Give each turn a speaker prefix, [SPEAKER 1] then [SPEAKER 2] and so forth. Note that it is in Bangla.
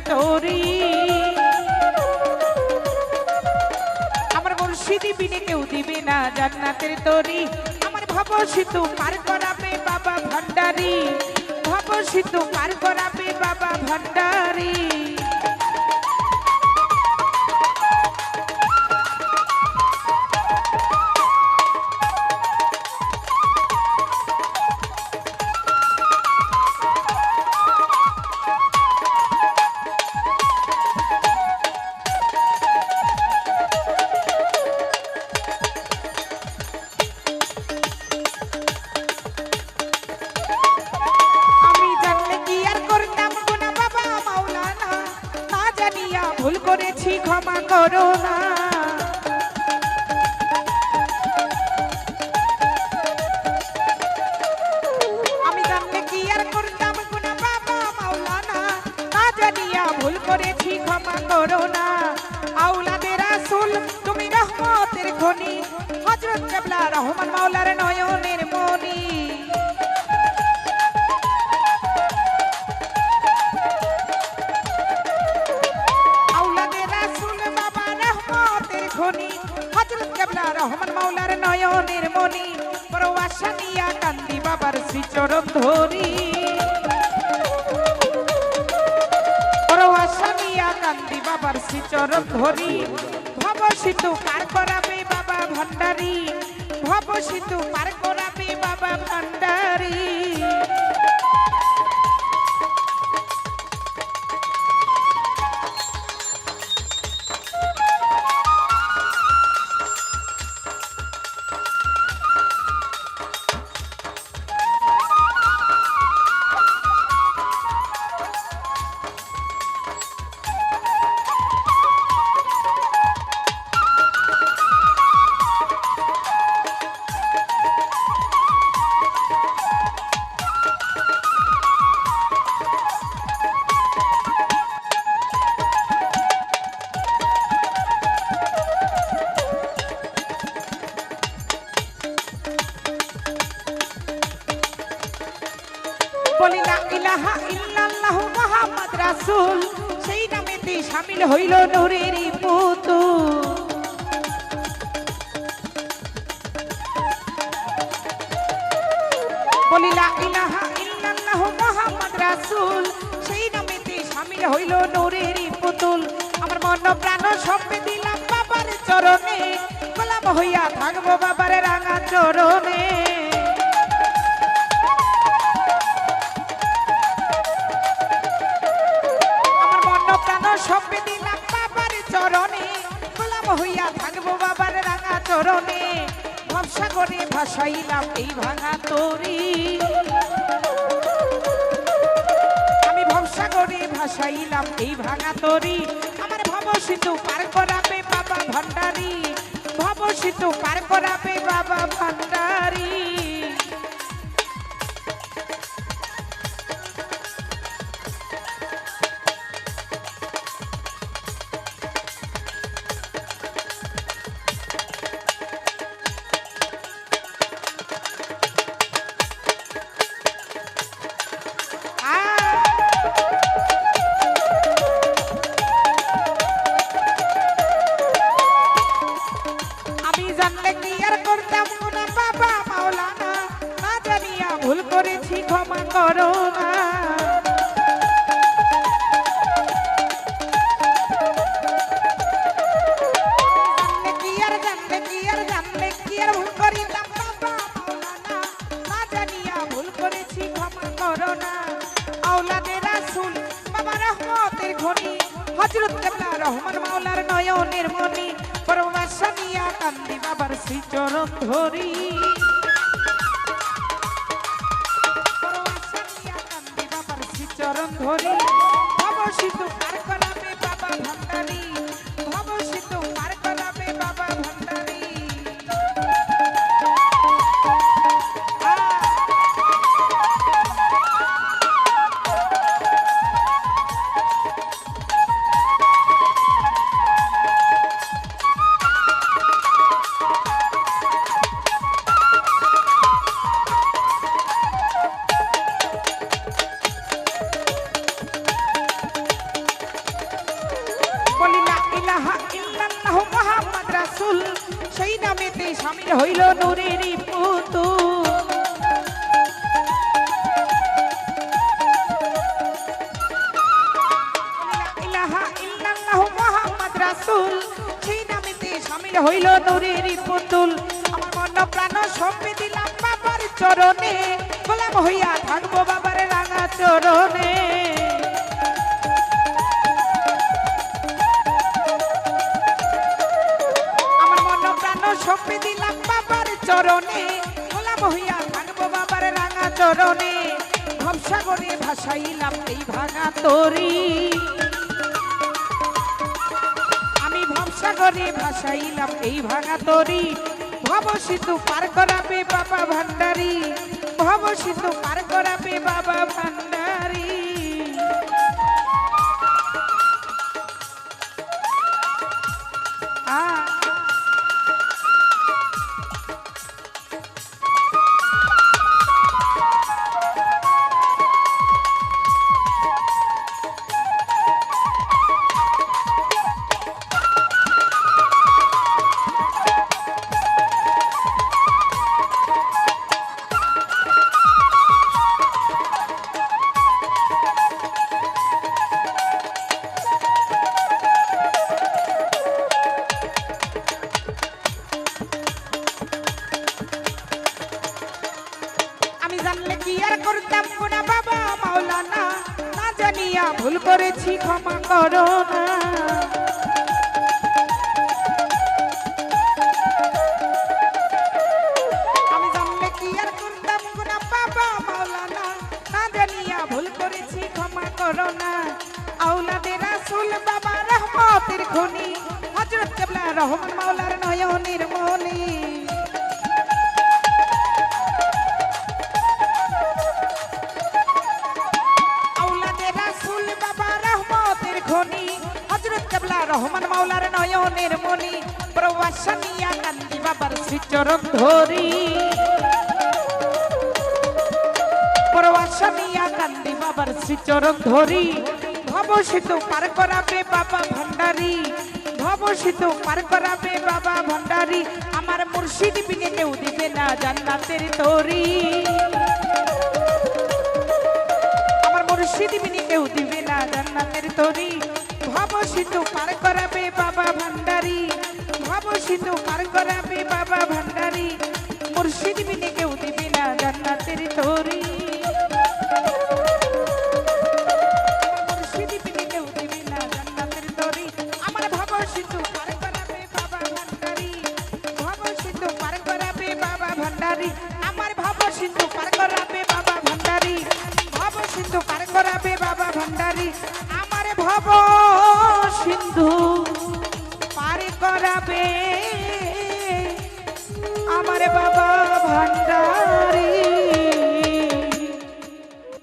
[SPEAKER 1] তোরি আমার মুর্শিদি বিনে কেউ দিবে না জান্নাতের তোরি আমার ভব সিন্ধু পার করাবে বাবা ভান্ডারি ভব সিন্ধু পার করাবে বাবা ভান্ডারি ভুল করেছি ক্ষমা করো না আমি জানলে কি আর করতাম গুনাহ বাবা মাওলানা না জানিয়া ভুল করেছি ক্ষমা করো না আওলাদে রাসূল তুমি রহমতের খনি হযরত কেবলা রহমান মাওলার নয়নের মনি হযরত কেবলা রহমান মাওলার নয়নের মনি পরওয়াসা নিয়া কান্দি বাবার শ্রীচরণ ধরি পরওয়াসা নিয়া কান্দি বাবার শ্রীচরণ ধরি ভব সিন্ধু পার করাবে বাবা ভান্ডারি ভব সিন্ধু পার করাবে বাবা ভান্ডারি বলি লা ইলাহা ইল্লাল্লাহু মুহাম্মদ রাসূল সেই নামেতে শামিল হইল নূরের পুতুল বলি লা ইলাহা ইল্লাল্লাহু মুহাম্মদ রাসূল সেই নামেতে শামিল হইল নূরের পুতুল আমার মন প্রাণ সব দিলাম বাবার চরণে গোলাম হইয়া থাকবো বাবার রাঙা চরণে সবে দিলাম বাবার চরণে গোলাম হইয়া থাকবো বাবার রাঙা চরণে ভবসা করে ভাসাইলাম এই ভাঙা তরি আমি ভবসা করে ভাসাইলাম এই ভাঙা তরি আমার ভব সিন্ধু পার করাবে বাবা ভান্ডারি ভব সিন্ধু পার করাবে বাবা ভান্ডারি ভুল করেছি ক্ষমা করো না জানলে কি আর ভুল করিলাম বাবা মাওলানা না জানিয়া ভুল করেছি ক্ষমা করো না আওলাদে রাসূল বাবা রহমতের খনি হযরত কেবলা রহমান মাওলার নয়নের মনি পরওয়াসা নিয়া কান্দি বাবার শ্রীচরণ ধরি চরণ ধরি ভব সিন্ধু পার করাবে বাবা ভান্ডারি ভব সিন্ধু পার করাবে বাবা ভান্ডারি চরণে গোলাম হইয়া থাকবো বাবার রাঙা চরণে আমার মন প্রাণ সঁপে দিলাম বাবার চরণে গোলাম হইয়া থাকবো বাবার রাঙা চরণে ভবসাগরে ভাসাইলাম এই ভাঙা তরি আমি ভবসাগরে ভাসাইলাম এই ভাঙা তরি ভব সিন্ধু পার করাবে বাবা ভান্ডারী ভব সিন্ধু পার করাবে বাবা ভান্ডারী জানলে কি আর করতাম না বাবা মাওলানা না জানিয়া ভুল করেছি ক্ষমা করো না আমি জানলে কি আর করতাম না বাবা মাওলানা না জানিয়া ভুল করেছি ক্ষমা করো না আওলাদে রাসূল বাবা রহমতের খনি হযরত কিবলা রহমান মাওলার নয়নের মনি হযরত কিবলা রহমান মাওলার নয়নের মনি প্রবাসনিয়া কান্দি বাবার শ্রীচরণ ধরি প্রবাসনিয়া কান্দি বাবার শ্রীচরণ ধরি ভব সিন্ধু পার করাবে বাবা ভান্ডারী ভব সিন্ধু পার করাবে বাবা ভান্ডারী আমার মুর্শিদ বিনে কেউ দিবে না জান্নাতের তরি আমার মুর্শিদ বিনে কেউ দিবে না জান্নাতের তরি ভব সিন্ধু পার করাবে বাবা ভান্ডারী ভব সিন্ধু পার করাবে বাবা ভান্ডারী